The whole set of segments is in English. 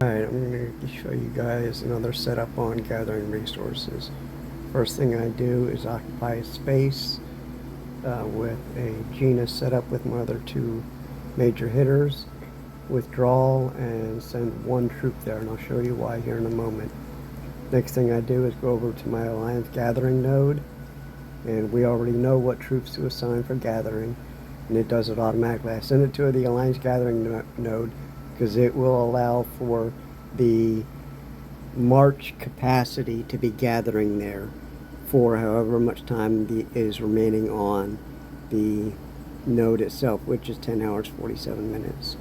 Alright, I'm going to show you guys another setup on gathering resources. First thing I do is occupy a space with a Gina setup with my other two major hitters, withdraw and send one troop there, and I'll show you why here in a moment. Next thing I do is go over to my Alliance gathering node, and we already know what troops to assign for gathering, and it does it automatically. I send it to the Alliance gathering node because it will allow for the March capacity to be gathering there for however much time is remaining on the node itself, which is 10 hours 47 minutes.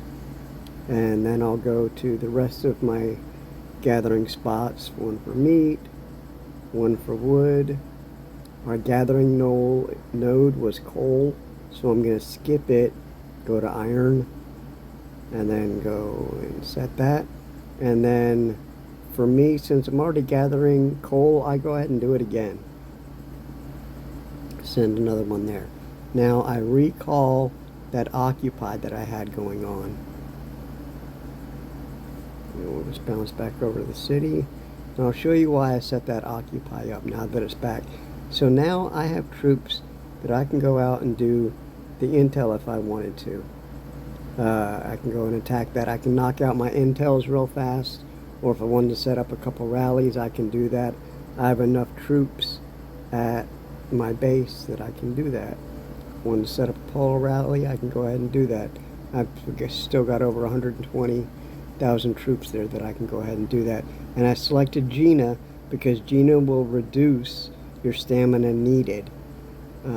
And then I'll go to the rest of my gathering spots, one for meat, one for wood. Our gathering node was coal, so I'm going to skip it, go to iron, and then go and set that. And then for me, since I'm already gathering coal, I go ahead and do it again. Send another one there. Now I recall that occupy that I had going on. We'll just bounce back over to the city. And I'll show you why I set that occupy up now that it's back. So now I have troops that I can go out and do the intel if I wanted to. I can go and attack that. I can knock out my intels real fast, or if I wanted to set up a couple rallies, I can do that. I have enough troops at my base that I can do that. Want to set up a polo rally, I can go ahead and do that. I've still got over 120,000 troops there that I can go ahead and do that. And I selected Gina because Gina will reduce your stamina needed.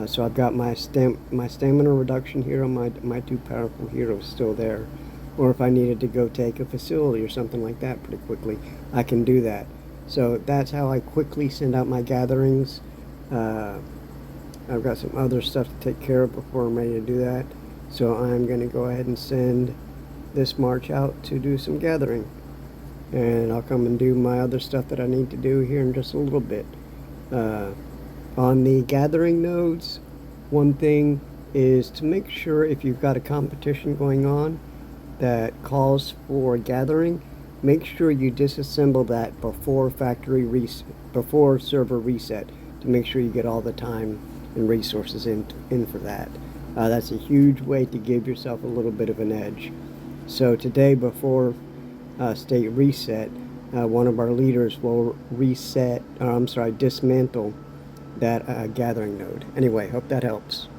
So I've got my stamina reduction here on my two powerful heroes still there. Or if I needed to go take a facility or something like that pretty quickly, I can do that. So that's how I quickly send out my gatherings. I've got some other stuff to take care of before I'm ready to do that. So I'm going to go ahead and send this march out to do some gathering. And I'll come and do my other stuff that I need to do here in just a little bit. On the gathering nodes, one thing is to make sure if you've got a competition going on that calls for gathering, make sure you disassemble that before before server reset to make sure you get all the time and resources in for that. That's a huge way to give yourself a little bit of an edge. So today, before state reset, one of our leaders will dismantle that gathering node. Anyway, hope that helps.